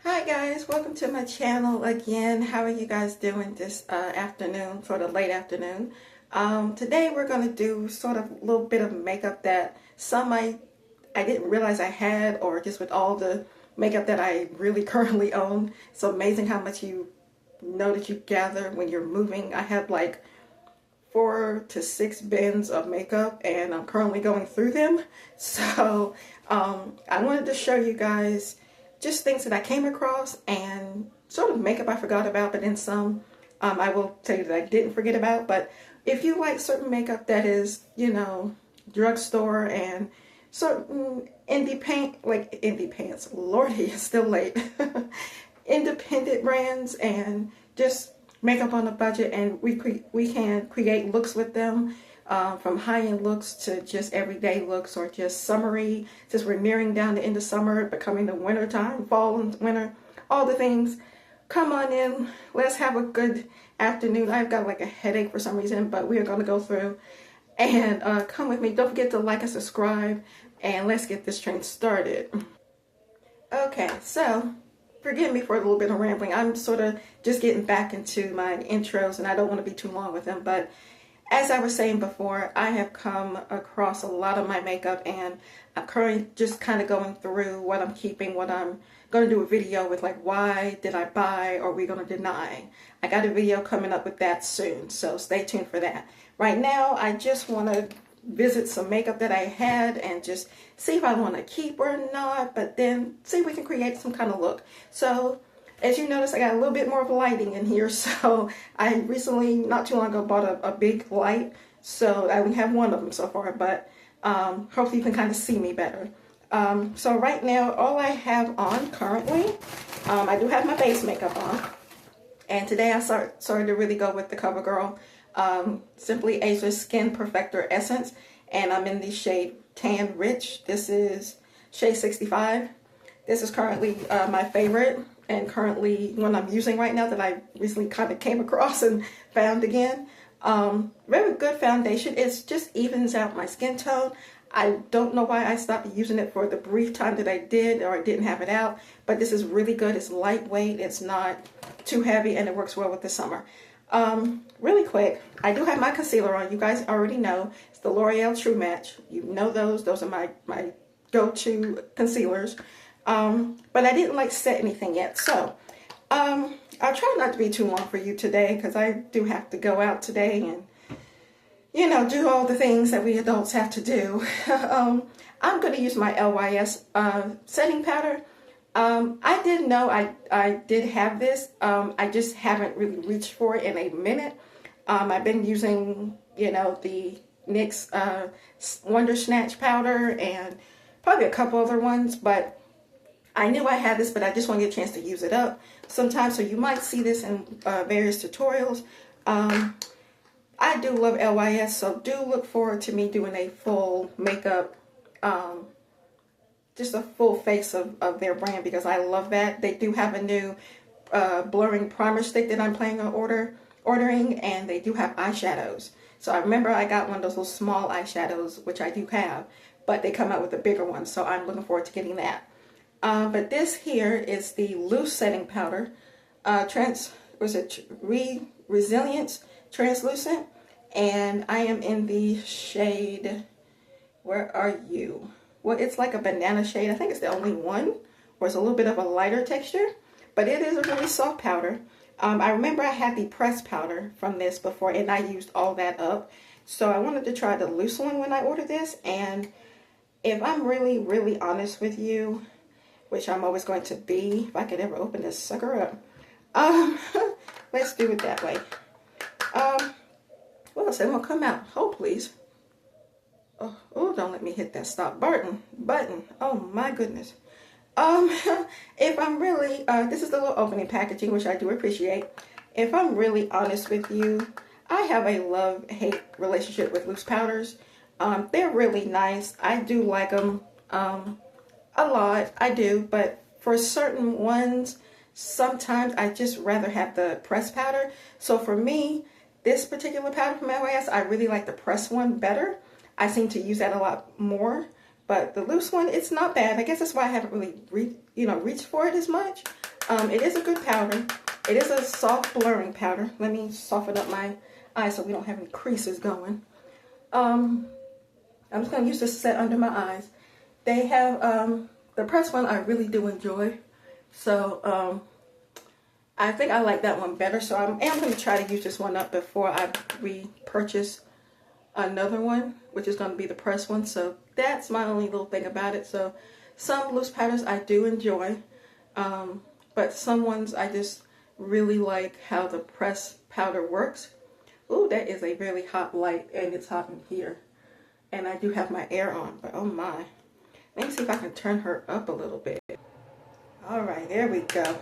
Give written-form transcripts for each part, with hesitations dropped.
Hi guys, welcome to my channel again. How are you guys doing this afternoon, sort of late afternoon? Today we're going to do sort of a little bit of makeup that some I didn't realize I had, or just with all the makeup that I really currently own. It's amazing how much you know that you gather when you're moving. I have like 4 to 6 bins of makeup and I'm currently going through them. So I wanted to show you guys just things that I came across and sort of makeup I forgot about, but then some I will tell you that I didn't forget about. But if you like certain makeup that is, you know, drugstore and certain indie pants, lordy, it's still late, independent brands and just makeup on a budget, and we can create looks with them, from high-end looks to just everyday looks, or just summery, since we're nearing down the end of summer, becoming the winter time, fall and winter, all the things. Come on in, let's have a good afternoon. I've got like a headache for some reason, but we are going to go through and come with me. Don't forget to like and subscribe, and let's get this train started. Okay, so forgive me for a little bit of rambling. I'm sort of just getting back into my intros and I don't want to be too long with them, but as I was saying before, I have come across a lot of my makeup and I'm currently just kind of going through what I'm keeping, what I'm going to do a video with, like why did I buy, or are we going to deny. I got a video coming up with that soon, so stay tuned for that. Right now, I just want to visit some makeup that I had and just see if I want to keep or not, but then see if we can create some kind of look. So as you notice, I got a little bit more of lighting in here. So I recently, not too long ago, bought a big light. So I only have one of them so far, but hopefully you can kind of see me better. So right now, all I have on currently, I do have my base makeup on. And today I started to really go with the CoverGirl Simply Asia Skin Perfector Essence. And I'm in the shade Tan Rich. This is shade 65. This is currently my favorite, and currently one I'm using right now that I recently kind of came across and found again. Very good foundation. It just evens out my skin tone. I don't know why I stopped using it for the brief time that I did, or I didn't have it out, but this is really good. It's lightweight, it's not too heavy, and it works well with the summer. Really quick, I do have my concealer on. You guys already know it's the L'Oreal True Match. You know those are my go-to concealers. But I didn't like set anything yet, so I'll try not to be too long for you today, because I do have to go out today and, you know, do all the things that we adults have to do. I'm going to use my LYS setting powder. I did know I did have this. I just haven't really reached for it in a minute. I've been using, you know, the NYX Wonder Snatch powder and probably a couple other ones, but I knew I had this, but I just want to get a chance to use it up sometimes. So you might see this in various tutorials. I do love LYS, so do look forward to me doing a full makeup, just a full face of their brand, because I love that. They do have a new blurring primer stick that I'm planning on ordering, and they do have eyeshadows. So I remember I got one of those little small eyeshadows, which I do have, but they come out with a bigger one, so I'm looking forward to getting that. But this here is the loose setting powder, Resilience Translucent, and I am in the shade, where are you? Well, it's like a banana shade. I think it's the only one, or it's a little bit of a lighter texture, but it is a really soft powder. I remember I had the pressed powder from this before, and I used all that up, so I wanted to try the loose one when I ordered this. And if I'm really, really honest with you, which I'm always going to be, if I could ever open this sucker up. Let's do it that way. Well, it's gonna come out. Hold, please. Oh, don't let me hit that stop button. Oh my goodness. If I'm really, this is the little opening packaging, which I do appreciate. If I'm really honest with you, I have a love-hate relationship with loose powders. They're really nice. I do like them. A lot, I do, but for certain ones, sometimes I just rather have the pressed powder. So for me, this particular powder from LYS, I really like the pressed one better. I seem to use that a lot more. But the loose one, it's not bad. I guess that's why I haven't really reached for it as much. It is a good powder. It is a soft blurring powder. Let me soften up my eyes so we don't have any creases going. I'm just going to use this to set under my eyes. They have, the pressed one I really do enjoy. So, I think I like that one better. So I am going to try to use this one up before I repurchase another one, which is going to be the pressed one. So that's my only little thing about it. So some loose powders I do enjoy. But some ones I just really like how the pressed powder works. Ooh, that is a really hot light, and it's hot in here. And I do have my air on, but oh my. Let me see if I can turn her up a little bit. Alright, there we go.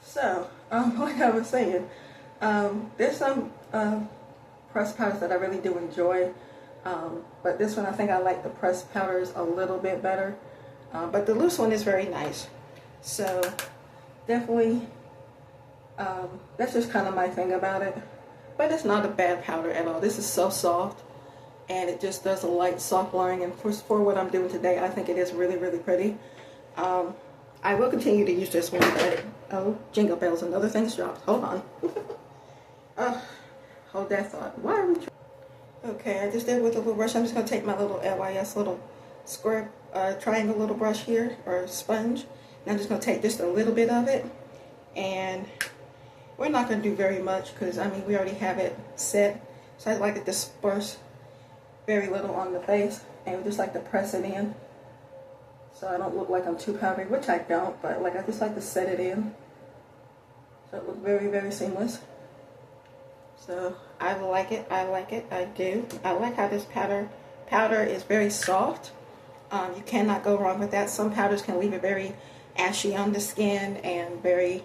So, like I was saying, there's some pressed powders that I really do enjoy. But this one, I think I like the pressed powders a little bit better. But the loose one is very nice. So, definitely, that's just kind of my thing about it. But it's not a bad powder at all. This is so soft. And it just does a light, soft blurring. And for what I'm doing today, I think it is really, really pretty. I will continue to use this one, but oh, jingle bells, another thing's dropped. Hold on. Hold that thought. Why are we okay, I just did with a little brush. I'm just going to take my little LYS little square triangle little brush here, or sponge. And I'm just going to take just a little bit of it. And we're not going to do very much because, I mean, we already have it set. So I like to disperse very little on the face. And we just like to press it in. So I don't look like I'm too powdery, which I don't, but like I just like to set it in. So it looks very, very seamless. So I like it, I like it, I do. I like how this powder is very soft. You cannot go wrong with that. Some powders can leave it very ashy on the skin and very,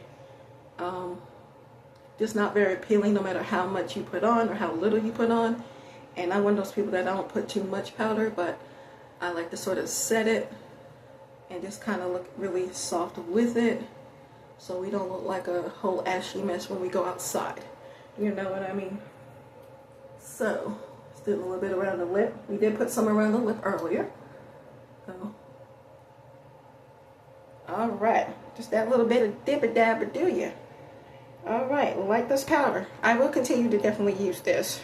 just not very appealing no matter how much you put on or how little you put on. And I'm one of those people that don't put too much powder, but I like to sort of set it and just kind of look really soft with it, so we don't look like a whole ashy mess when we go outside. You know what I mean? So, just did a little bit around the lip. We did put some around the lip earlier. So, alright, just that little bit of dibber-dabber, do you? Alright, like this powder. I will continue to definitely use this.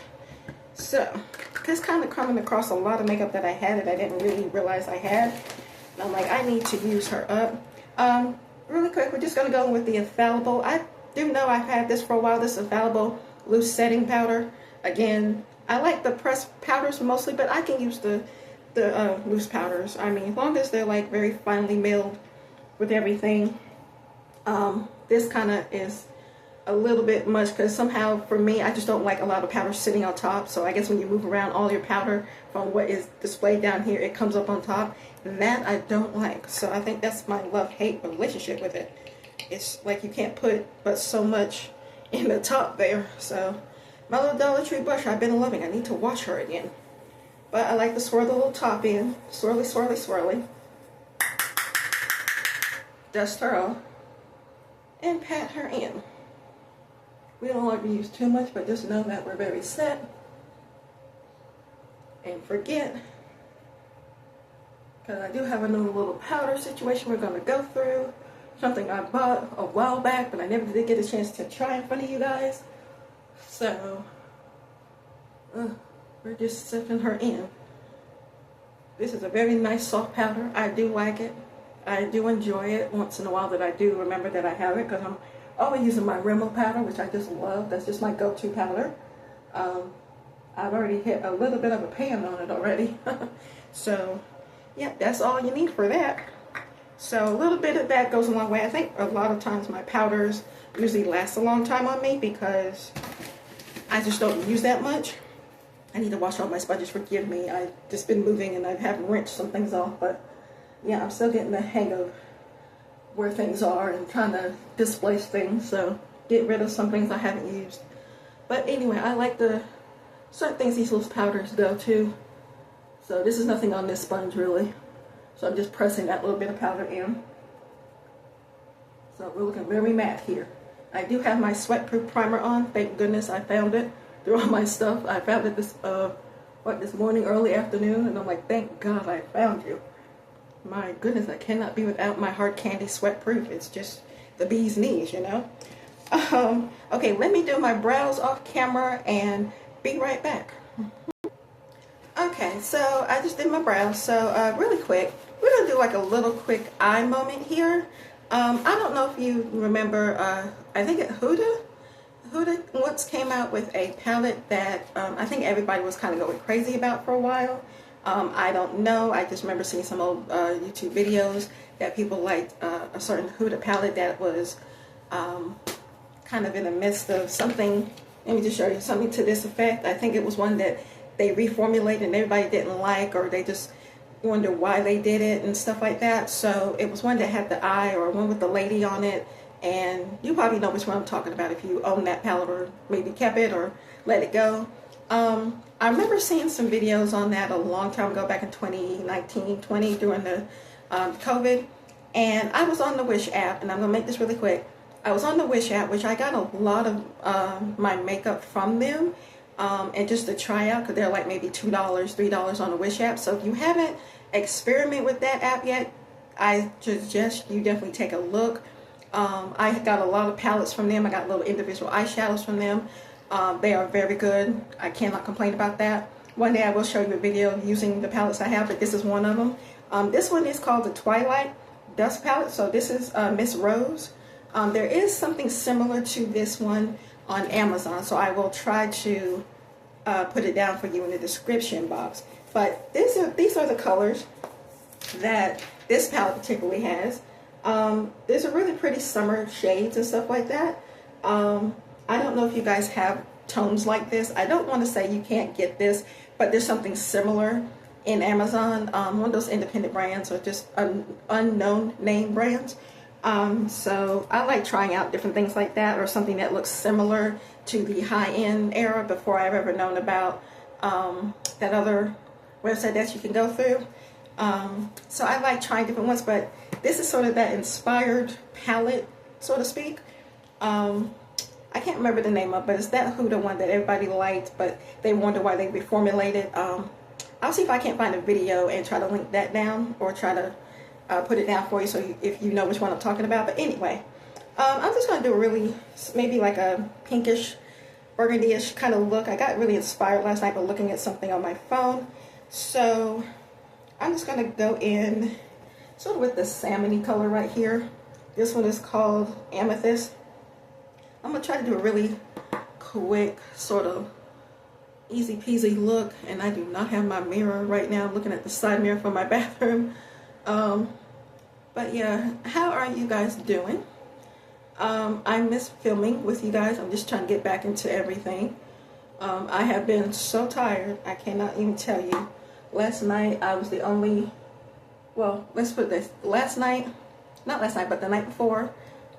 So, this kind of coming across a lot of makeup that I had that I didn't really realize I had. I'm like, I need to use her up. Really quick, we're just going to go with the Infallible. I do know I've had this for a while, this Infallible loose setting powder. Again, I like the pressed powders mostly, but I can use the loose powders. I mean, as long as they're like very finely milled with everything. This kind of is a little bit much because somehow for me I just don't like a lot of powder sitting on top. So I guess when you move around all your powder from what is displayed down here, it comes up on top, and that I don't like. So I think that's my love-hate relationship with it. It's like you can't put but so much in the top there. So my little Dollar Tree brush I've been loving. I need to wash her again, but I like to swirl the little top in, swirly swirly swirly, dust her off and pat her in. We don't like to use too much, but just know that we're very set. And forget, because I do have another little powder situation we're going to go through. Something I bought a while back, but I never did get a chance to try in front of you guys. So, we're just sipping her in. This is a very nice soft powder. I do like it. I do enjoy it once in a while that I do remember that I have it, because I'm always using my Rimmel powder, which I just love. That's just my go-to powder. I've already hit a little bit of a pan on it already. So, yeah, that's all you need for that. So a little bit of that goes a long way. I think a lot of times my powders usually last a long time on me because I just don't use that much. I need to wash all my sponges, forgive me. I've just been moving and I haven't rinsed some things off, but yeah, I'm still getting the hang of where things are and trying to displace things, so get rid of some things I haven't used. But anyway, I like the certain things these little powders go to. So this is nothing on this sponge really. So I'm just pressing that little bit of powder in. So we're looking very matte here. I do have my sweat-proof primer on. Thank goodness I found it through all my stuff. I found it this morning, early afternoon, and I'm like, thank God I found you. My goodness, I cannot be without my hard candy sweat-proof. It's just the bee's knees, you know. Okay, let me do my brows off camera and be right back. Okay, so I just did my brows. So really quick, we're gonna do like a little quick eye moment here. I don't know if you remember, I think HUDA once came out with a palette that I think everybody was kind of going crazy about for a while. I don't know, I just remember seeing some old YouTube videos that people liked a certain HUDA palette that was kind of in the midst of something. Let me just show you something to this effect. I think it was one that they reformulated and everybody didn't like, or they just wonder why they did it and stuff like that. So it was one that had the eye, or one with the lady on it, and you probably know which one I'm talking about if you own that palette or maybe kept it or let it go. I remember seeing some videos on that a long time ago, back in 2019, 20, during the COVID, and I was on the Wish app, and I'm gonna make this really quick. I was on the Wish app, which I got a lot of my makeup from them, and just to try out, because they're like maybe $2, $3 on the Wish app. So if you haven't experimented with that app yet, I suggest you definitely take a look. I got a lot of palettes from them. I got little individual eyeshadows from them. They are very good. I cannot complain about that. One day I will show you a video using the palettes I have, but this is one of them. This one is called the Twilight Dust Palette. So this is Miss Rose. There is something similar to this one on Amazon, so I will try to put it down for you in the description box. But these are the colors that this palette particularly has. There's a really pretty summer shades and stuff like that. I don't know if you guys have tones like this. I don't want to say you can't get this, but there's something similar in Amazon. One of those independent brands, or just unknown name brands. So I like trying out different things like that, or something that looks similar to the high-end era before I've ever known about that other website that you can go through. So I like trying different ones, but this is sort of that inspired palette, so to speak. I can't remember the name of it, but it's that HUDA one that everybody liked, but they wonder why they reformulated. I'll see if I can't find a video and try to link that down, or try to put it down for you, so if you know which one I'm talking about. But anyway, I'm just going to do a really, maybe like a pinkish, burgundy-ish kind of look. I got really inspired last night by looking at something on my phone. So I'm just going to go in sort of with the salmon-y color right here. This one is called Amethyst. I'm going to try to do a really quick, sort of easy peasy look. And I do not have my mirror right now. I'm looking at the side mirror from my bathroom. But yeah, how are you guys doing? I miss filming with you guys. I'm just trying to get back into everything. I have been so tired, I cannot even tell you. Last night I was the only, well, let's put this, not last night, but the night before,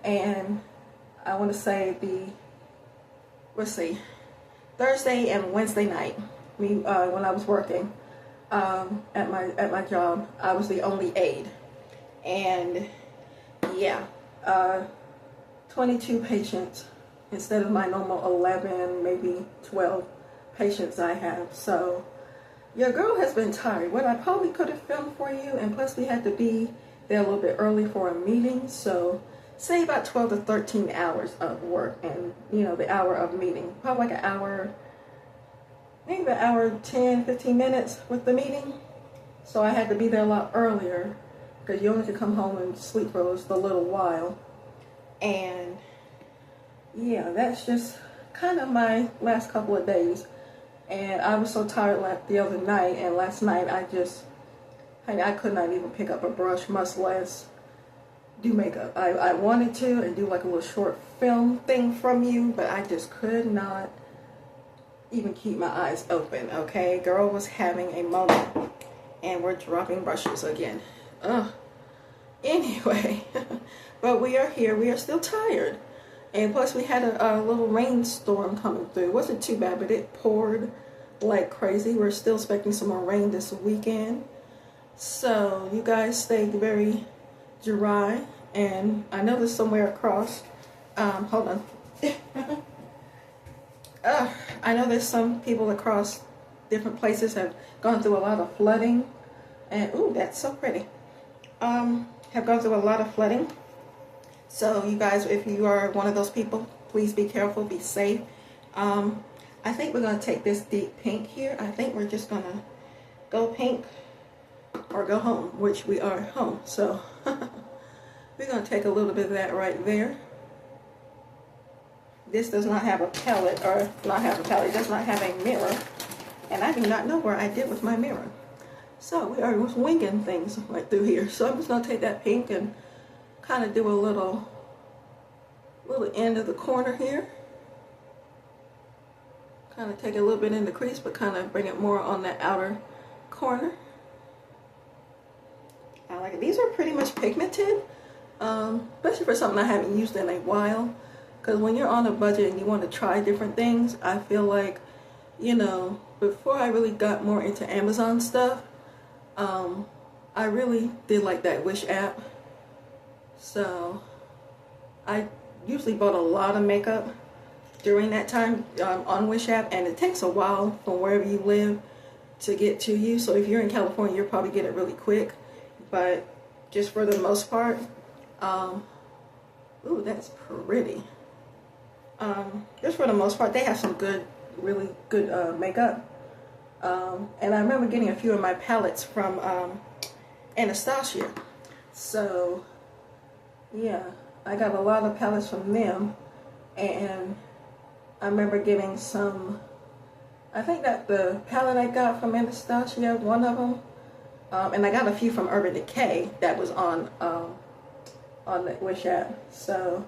and I want to say Thursday and Wednesday night, when I was working at my job, I was the only aide. And yeah, 22 patients instead of my normal 11, maybe 12 patients I have. So your girl has been tired. What I probably could have filmed for you, and plus we had to be there a little bit early for a meeting, so say about 12 to 13 hours of work, and you know, the hour of meeting, probably like an hour, maybe an hour 10, 15 minutes with the meeting. So I had to be there a lot earlier, because you only could come home and sleep for just a little while. And yeah, that's just kind of my last couple of days. And I was so tired the other night, and last night I could not even pick up a brush, much less do makeup. I wanted to and do like a little short film thing from you, but I just could not even keep my eyes open. Okay, girl was having a moment, and we're dropping brushes again. Ugh. Anyway, but we are here. We are still tired, and plus we had a little rainstorm coming through. It wasn't too bad, but it poured like crazy. We're still expecting some more rain this weekend, so you guys stay very dry. And I know there's somewhere across, hold on. I know there's some people across different places have gone through a lot of flooding, and ooh, that's so pretty. Have gone through a lot of flooding. So you guys, if you are one of those people, please be careful, be safe. I think we're going to take this deep pink here. I think we're just going to go pink or go home, which we are home. So we're going to take a little bit of that right there. This does not have a palette, or not have a palette, it does not have a mirror. And I do not know where I did with my mirror. So we are winging things right through here. So I'm just going to take that pink and kind of do a little end of the corner here. Kind of take a little bit in the crease, but kind of bring it more on the outer corner. I like it. These are pretty much pigmented, especially for something I haven't used in a while. Because when you're on a budget and you want to try different things, I feel like, you know, before I really got more into Amazon stuff, I really did like that Wish app. So I usually bought a lot of makeup during that time on Wish app, and it takes a while from wherever you live to get to you. So if you're in California, you'll probably get it really quick. But just for the most part, ooh, that's pretty. Just for the most part, they have some good, really good makeup. And I remember getting a few of my palettes from Anastasia. So yeah, I got a lot of palettes from them, and I remember getting some, I think that the palette I got from Anastasia, one of them, and I got a few from Urban Decay that was on the Wish app. So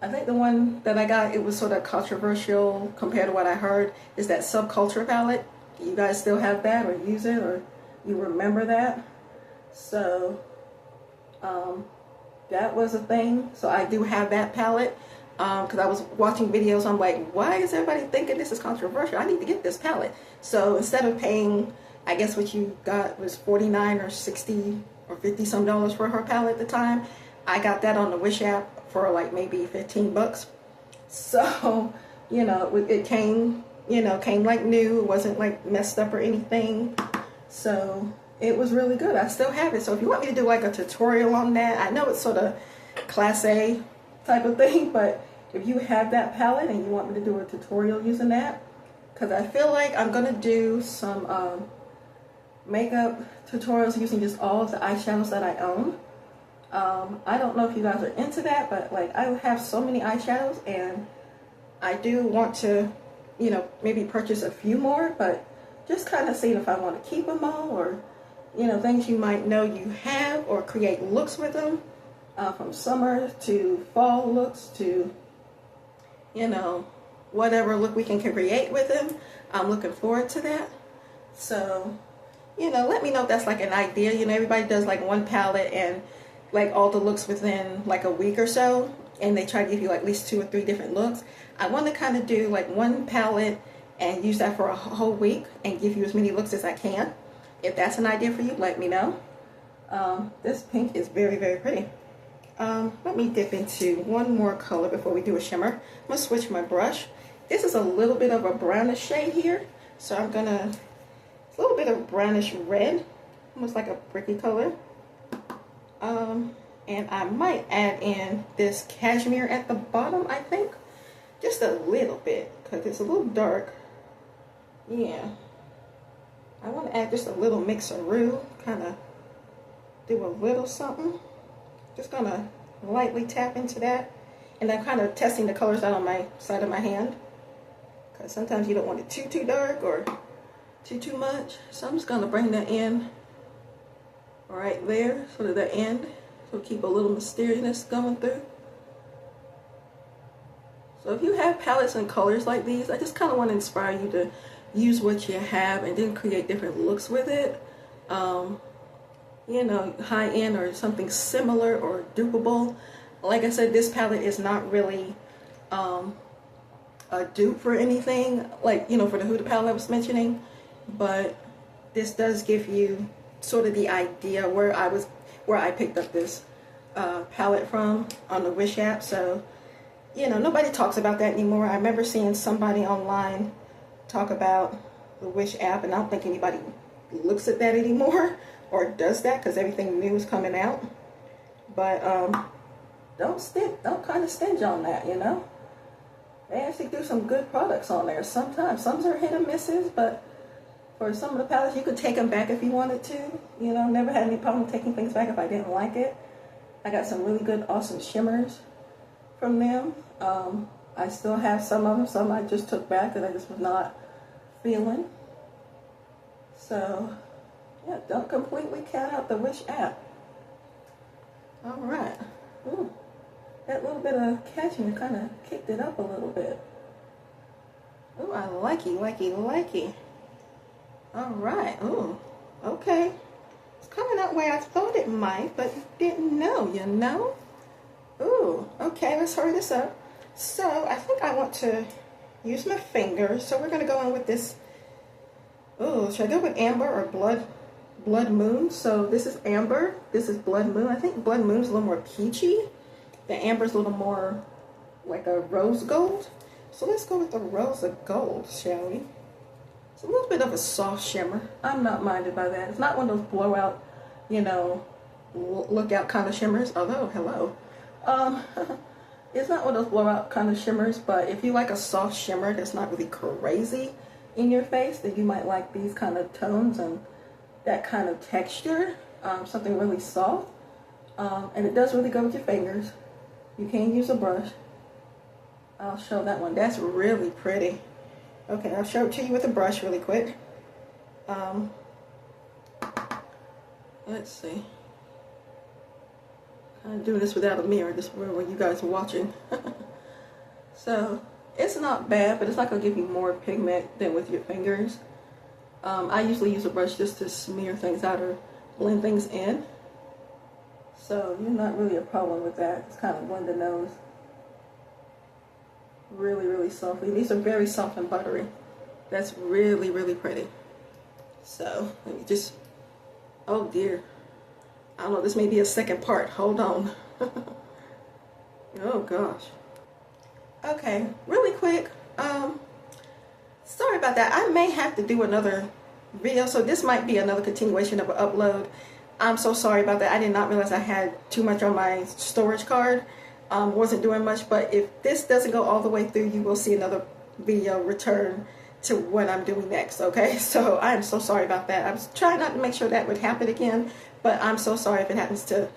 I think the one that I got, it was sort of controversial compared to what I heard, is that Subculture palette. You guys still have that, or use it, or you remember that? So that was a thing. So I do have that palette, because I was watching videos. I'm like, why is everybody thinking this is controversial? I need to get this palette. So instead of paying, I guess what you got was $49 or $60 or $50 some for her palette at the time, I got that on the Wish app for like maybe 15 bucks. So, you know, it came, you know, came like new. It wasn't like messed up or anything. So it was really good. I still have it. So if you want me to do like a tutorial on that, I know it's sort of class A type of thing, but if you have that palette and you want me to do a tutorial using that, because I feel like I'm going to do some makeup tutorials using just all of the eyeshadows that I own. I don't know if you guys are into that, but like I have so many eyeshadows, and I do want to, you know, maybe purchase a few more, but just kind of seeing if I want to keep them all, or, you know, things you might know you have, or create looks with them, from summer to fall looks to, you know, whatever look we can create with them. I'm looking forward to that. So, you know, let me know if that's like an idea. You know, everybody does like one palette and like all the looks within like a week or so, and they try to give you like at least 2 or 3 different looks. I want to kind of do like one palette and use that for a whole week and give you as many looks as I can. If that's an idea for you, let me know. This pink is very, very pretty. Let me dip into one more color before we do a shimmer. I'm going to switch my brush. This is a little bit of a brownish shade here, so I'm going to, it's a little bit of brownish red, almost like a bricky color. And I might add in this cashmere at the bottom, I think. Just a little bit, because it's a little dark. Yeah. I want to add just a little mixeroo, kind of do a little something. Just going to lightly tap into that. And I'm kind of testing the colors out on my side of my hand, because sometimes you don't want it too dark or too much. So I'm just going to bring that in right there, sort of the end, so keep a little mysteriousness going through. So if you have palettes and colors like these, I just kind of want to inspire you to use what you have and then create different looks with it. You know, high end or something similar or dupable. Like I said, this palette is not really a dupe for anything, like, you know, for the Huda palette I was mentioning, but this does give you sort of the idea where I picked up this palette from on the Wish app. So, you know, nobody talks about that anymore. I remember seeing somebody online talk about the Wish app, and I don't think anybody looks at that anymore or does that, because everything new is coming out. But don't kind of stinge on that, you know. They actually do some good products on there sometimes. Some are hit and misses, but for some of the palettes, you could take them back if you wanted to. You know, never had any problem taking things back if I didn't like it. I got some really good, awesome shimmers from them. I still have some of them. Some I just took back that I just was not feeling. So, yeah, don't completely count out the Wish app. All right. Ooh, that little bit of catching kind of kicked it up a little bit. Ooh, I likey. All right. Ooh, okay. It's coming out where I thought it might, but didn't know, you know? Ooh, okay, let's hurry this up. So, I think I want to use my fingers. So, we're going to go in with this. Ooh, should I go with Amber or Blood Moon? So, this is Amber. This is Blood Moon. I think Blood Moon is a little more peachy. The Amber's a little more like a rose gold. So, let's go with the rose of gold, shall we? It's a little bit of a soft shimmer. I'm not minded by that. It's not one of those blowout, you know, look out kind of shimmers. Although, hello. It's not one of those blowout kind of shimmers, but if you like a soft shimmer that's not really crazy in your face, then you might like these kind of tones and that kind of texture. Something really soft. And it does really go with your fingers. You can use a brush. I'll show that one. That's really pretty. Okay, I'll show it to you with a brush really quick. Let's see. I'm doing this without a mirror, this when you guys are watching. So, it's not bad, but it's not going to give you more pigment than with your fingers. I usually use a brush just to smear things out or blend things in. So, you're not really a problem with that. It's kind of blend the nose. Really, really softly. These are very soft and buttery. That's really, really pretty. So, let me just, oh dear. I don't know, this may be a second part. Hold on. Oh gosh. Okay, really quick. Sorry about that. I may have to do another video, so this might be another continuation of an upload. I'm so sorry about that. I did not realize I had too much on my storage card. Wasn't doing much, but if this doesn't go all the way through, you will see another video return to what I'm doing next, okay? So I'm so sorry about that. I was trying not to make sure that would happen again, but I'm so sorry if it happens to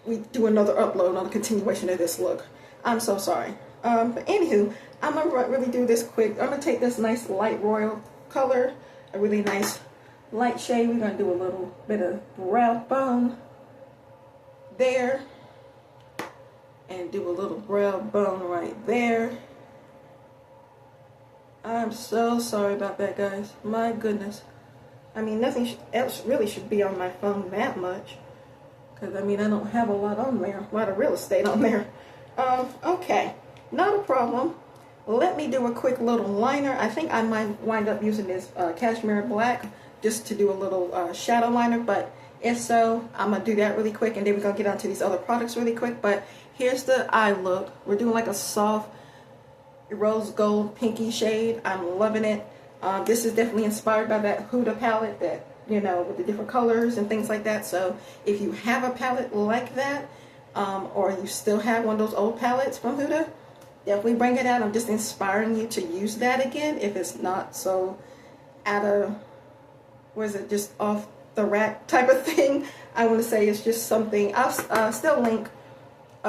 we do another upload on a continuation of this look. I'm so sorry. But anywho, I'm gonna really do this quick. I'm gonna take this nice light royal color, a really nice light shade. We're gonna do a little bit of brow bone there, and do a little brow bone right there. I'm so sorry about that, guys. My goodness. I mean, nothing else really should be on my phone that much. Because, I mean, I don't have a lot on there. A lot of real estate on there. Okay. Not a problem. Let me do a quick little liner. I think I might wind up using this cashmere black just to do a little shadow liner. But if so, I'm going to do that really quick. And then we're going to get onto these other products really quick. But here's the eye look. We're doing like a soft rose gold pinky shade. I'm loving it. This is definitely inspired by that Huda palette that, you know, with the different colors and things like that. So if you have a palette like that, or you still have one of those old palettes from Huda, definitely bring it out. I'm just inspiring you to use that again if it's not so out of, was it just off the rack type of thing. I want to say it's just something. I'll still link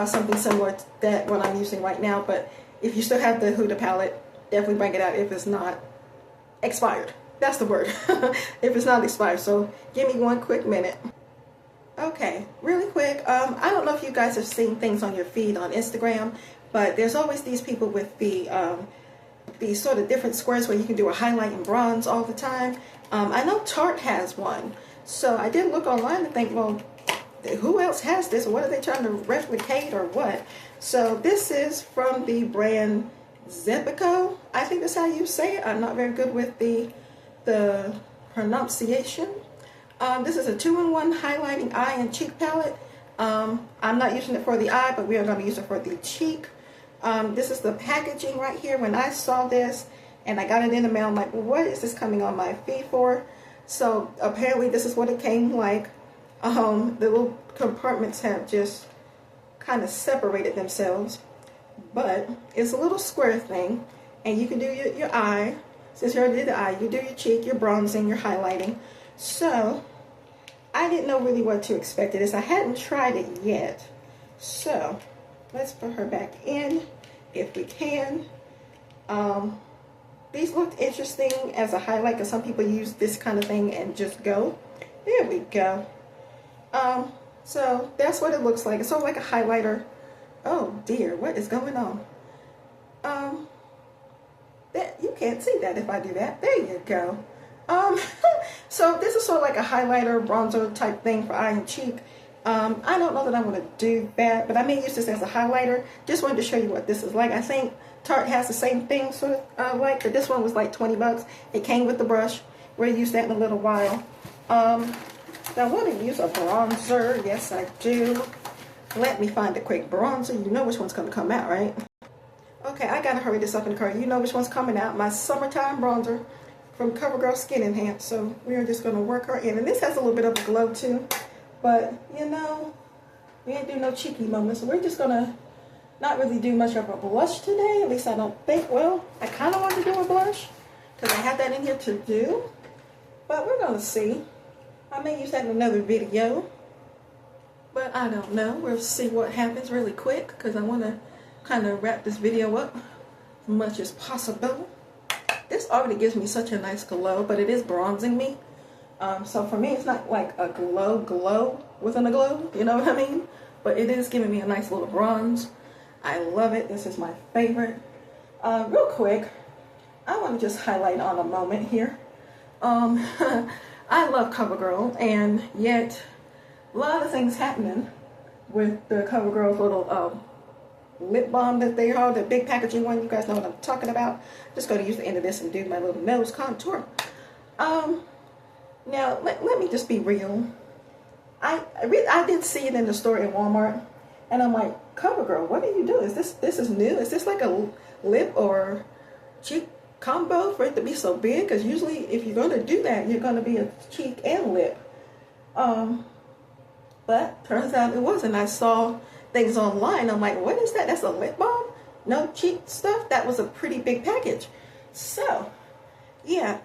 something similar to that one I'm using right now, but if you still have the Huda palette, definitely bring it out if it's not expired. That's the word. If it's not expired. So give me one quick minute. Okay, really quick. I don't know if you guys have seen things on your feed on Instagram, but there's always these people with the these sort of different squares where you can do a highlight and bronze all the time. I know Tarte has one. So I did look online and think, well, who else has this? What are they trying to replicate or what? So this is from the brand Zepico. I think that's how you say it. I'm not very good with the pronunciation. This is a 2-in-1 highlighting eye and cheek palette. I'm not using it for the eye, but we are going to use it for the cheek. This is the packaging right here. When I saw this and I got it in the mail, I'm like, well, what is this coming on my feed for? So apparently this is what it came like. The little compartments have just kind of separated themselves. But it's a little square thing, and you can do your eye. Since you already did the eye, you do your cheek, your bronzing, your highlighting. So I didn't know really what to expect of this. I hadn't tried it yet. So let's put her back in if we can. These looked interesting as a highlight because some people use this kind of thing and just go. There we go. So that's what it looks like. It's sort of like a highlighter. Oh dear, what is going on? That you can't see that if I do that. There you go. So this is sort of like a highlighter, bronzer type thing for eye and cheek. I don't know that I want to do that, but I may use this as a highlighter. Just wanted to show you what this is like. I think Tarte has the same thing sort of like, but this one was like 20 bucks. It came with the brush. We'll use that in a little while. Now I want to use a bronzer. Yes, I do. Let me find a quick bronzer. You know which one's going to come out, right? Okay, I got to hurry this up in the car. You know which one's coming out. My summertime bronzer from CoverGirl Skin Enhance. So we are just going to work her in. And this has a little bit of a glow too. But, you know, we ain't do no cheeky moments. So we're just going to not really do much of a blush today. At least I don't think. Well, I kind of want to do a blush because I have that in here to do. But we're going to see. I may use that in another video. But I don't know. We'll see what happens really quick because I want to kind of wrap this video up as much as possible. This already gives me such a nice glow, but it is bronzing me. So for me, it's not like a glow within a glow, you know what I mean? But it is giving me a nice little bronze. I love it. This is my favorite. Real quick, I want to just highlight on a moment here. I love CoverGirl, and yet a lot of things happening with the CoverGirl's little lip balm that they are, the big packaging one. You guys know what I'm talking about. I'm just going to use the end of this and do my little nose contour. Now, let me just be real. I did see it in the store in Walmart, and I'm like, CoverGirl, what do you do? Is this is new? Is this like a lip or cheek combo for it to be so big? Because usually if you're going to do that, you're going to be a cheek and lip. But turns out it wasn't. I saw things online. I'm like, what is that? That's a lip balm? No cheek stuff? That was a pretty big package. So yeah,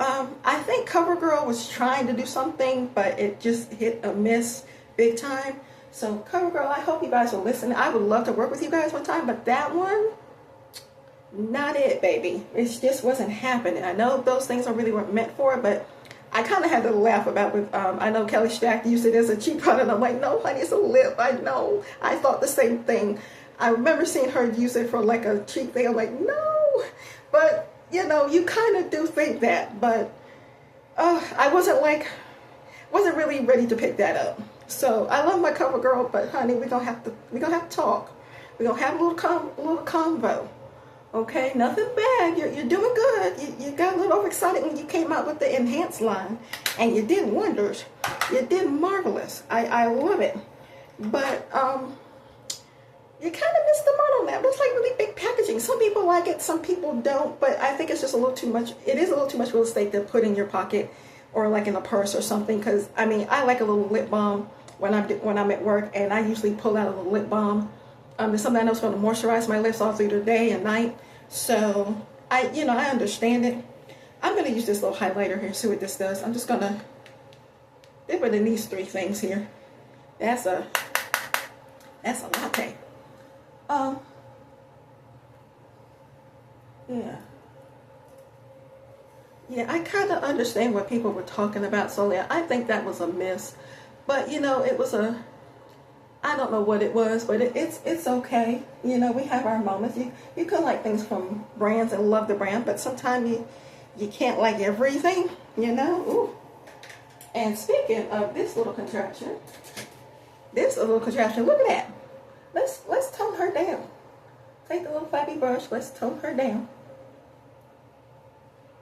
I think CoverGirl was trying to do something, but it just hit a miss big time. So CoverGirl, I hope you guys will listen. I would love to work with you guys one time, but that one, not it, baby. It just wasn't happening. I know those things are really weren't meant for it, but I kind of had to laugh about with, I know Kelly Stack used it as a cheek product. I'm like, no, honey, it's a lip. I know. I thought the same thing. I remember seeing her use it for like a cheek thing. I'm like, no. But you know, you kind of do think that, but I wasn't really ready to pick that up. So I love my CoverGirl, but honey, we're gonna have to talk. We're gonna have a little convo. Okay, nothing bad. You're doing good. You got a little overexcited when you came out with the enhanced line, and you did wonders. You did marvelous. I love it, but you kind of missed the mark on that. But it's like really big packaging. Some people like it, some people don't. But I think it's just a little too much. It is a little too much real estate to put in your pocket or like in a purse or something. Because I mean, I like a little lip balm when I'm at work, and I usually pull out a little lip balm. There's something I know is going to moisturize my lips all through the day and night. So I understand it. I'm going to use this little highlighter here. See what this does. I'm just going to dip it in these three things here. That's a latte. Yeah, I kind of understand what people were talking about. So yeah, I think that was a miss. But you know, it was I don't know what it was, but it's okay. You know, we have our moments. You can like things from brands and love the brand, but sometimes you can't like everything, you know. Ooh. And speaking of this little contraption, look at that. Let's tone her down. Take the little flabby brush. Let's tone her down.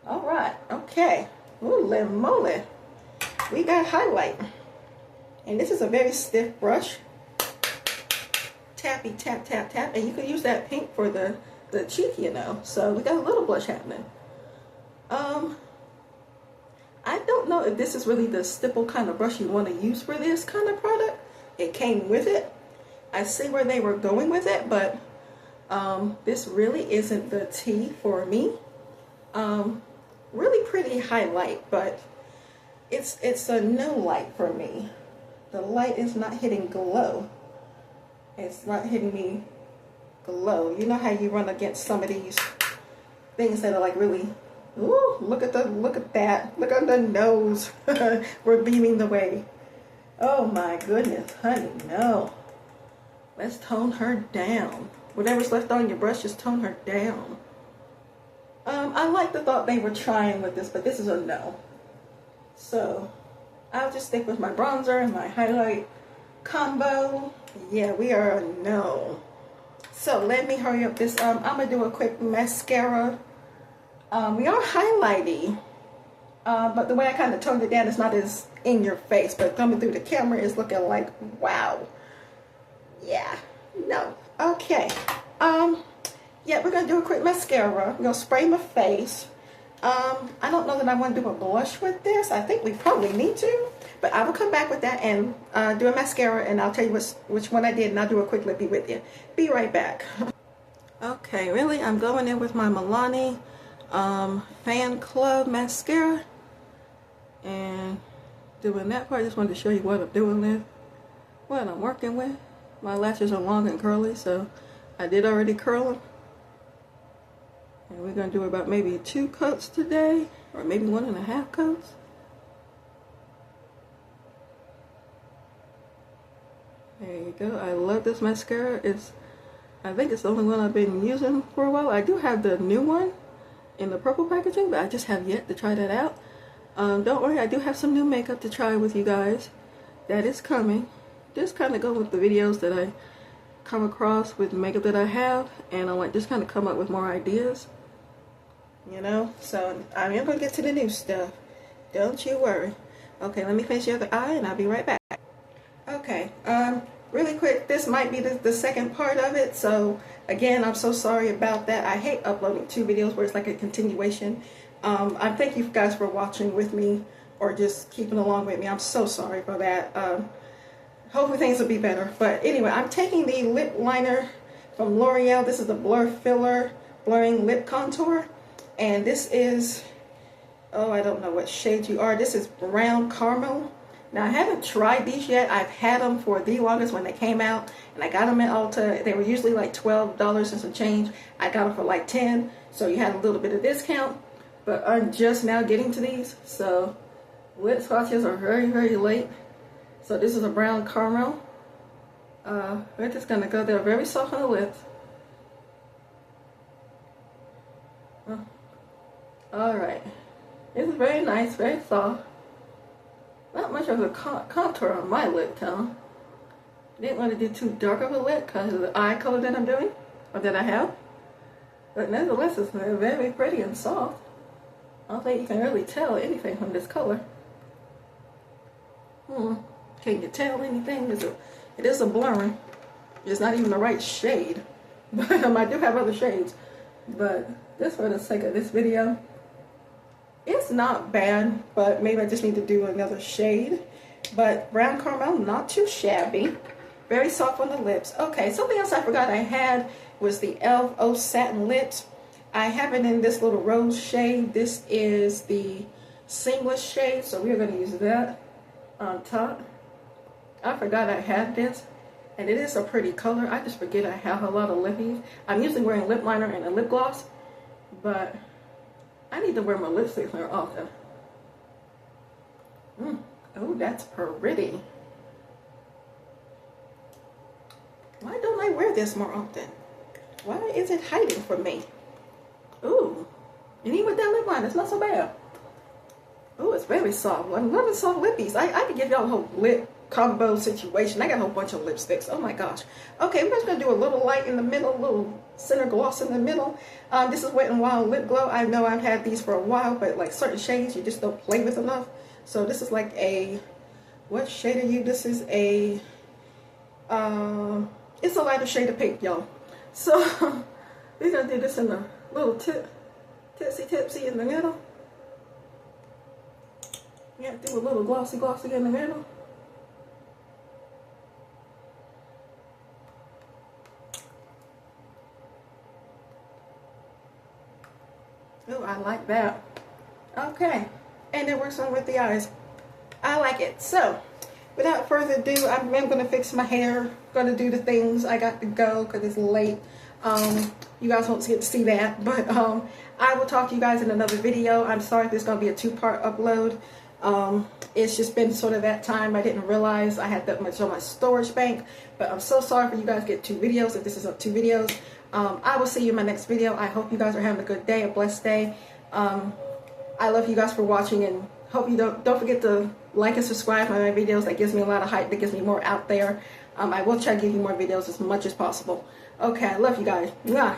All right. Okay. Ooh, moly. We got highlight, and this is a very stiff brush. Tappy, tap, tap, tap, and you can use that pink for the cheek, you know. So we got a little blush happening. I don't know if this is really the stipple kind of brush you want to use for this kind of product. It came with it, I see where they were going with it, but this really isn't the tea for me. Really pretty highlight, but it's a no light for me. The light is not hitting glow. It's not hitting me glow. You know how you run against some of these things that are like really, ooh, look at that, look at the nose. We're beaming the way. Oh my goodness, honey, no. Let's tone her down. Whatever's left on your brush, just tone her down. I like the thought they were trying with this, but this is a no. So I'll just stick with my bronzer and my highlight combo. Yeah, we are a no. So let me hurry up this. I'm gonna do a quick mascara. We are highlighting, but the way I kind of toned it down is not as in your face, but coming through the camera is looking like, wow. Yeah, no. Okay. Yeah, we're gonna do a quick mascara. We're gonna spray my face. I don't know that I want to do a blush with this. I think we probably need to, but I will come back with that and do a mascara, and I'll tell you which one I did, and I'll do a quick lippy with you. Be right back. Okay, really, I'm going in with my Milani Fan Club mascara and doing that part. I just wanted to show you what I'm doing with, what I'm working with. My lashes are long and curly, so I did already curl them. And we're going to do about maybe 2 coats today, or maybe 1.5 coats. There you go. I love this mascara. I think it's the only one I've been using for a while. I do have the new one in the purple packaging, but I just have yet to try that out. Don't worry, I do have some new makeup to try with you guys. That is coming. Just kind of go with the videos that I come across with makeup that I have, and I like just kind of come up with more ideas. You know, so I am going to get to the new stuff. Don't you worry. Okay, let me finish the other eye and I'll be right back. Okay, really quick, this might be the second part of it. So again, I'm so sorry about that. I hate uploading 2 videos where it's like a continuation. I thank you guys for watching with me or just keeping along with me. I'm so sorry for that. Hopefully things will be better. But anyway, I'm taking the lip liner from L'Oreal. This is the Blur Filler Blurring Lip Contour. And this is, oh, I don't know what shade you are. This is Brown Caramel. Now, I haven't tried these yet. I've had them for the longest when they came out. And I got them at Ulta. They were usually like $12 and some change. I got them for like 10. So you had a little bit of discount. But I'm just now getting to these. So lip swatches are very, very late. So this is a Brown Caramel. We're just going to go there very soft on the lips. Alright. This is very nice, very soft. Not much of a contour on my lip tone. Didn't want to do too dark of a lip because of the eye color that I'm doing, or that I have. But nevertheless, it's very pretty and soft. I don't think you can really tell anything from this color. Can you tell anything? It is a blurring. It's not even the right shade. But I do have other shades. But just for the sake of this video, it's not bad, but maybe I just need to do another shade. But Brown Caramel, not too shabby. Very soft on the lips. Okay, something else I forgot I had was the e.l.f. Oh Satin Lips. I have it in this little rose shade. This is the seamless shade, so we're going to use that on top. I forgot I had this, and it is a pretty color. I just forget I have a lot of lippies. I'm usually wearing lip liner and a lip gloss, but I need to wear my lipstick more often. Oh, that's pretty. Why don't I wear this more often? Why is it hiding from me? Ooh, and even with that lip liner, it's not so bad. Ooh, it's very soft. I'm loving soft lippies. I could give y'all a whole lip combo situation. I got a whole bunch of lipsticks. Oh my gosh. Okay, we're just going to do a little light in the middle, a little center gloss in the middle. This is Wet n Wild Lip Glow. I know I've had these for a while, but like certain shades you just don't play with enough. So this is like a, what shade are you? This is a, it's a lighter shade of pink, y'all. So we're going to do this in a little tipsy in the middle. Yeah, do a little glossy in the middle. Oh, I like that. Okay, and it works on with the eyes. I like it. So, without further ado, I'm going to fix my hair. Going to do the things. I got to go because it's late. You guys won't get to see that, but I will talk to you guys in another video. I'm sorry if this is going to be a two-part upload. It's just been sort of that time. I didn't realize I had that much on my storage bank, but I'm so sorry for you guys to get 2 videos if this is up 2 videos. I will see you in my next video. I hope you guys are having a good day, a blessed day. I love you guys for watching, and hope you don't forget to like and subscribe to my videos. That gives me a lot of hype. That gives me more out there. I will try to give you more videos as much as possible. Okay, I love you guys. Mwah.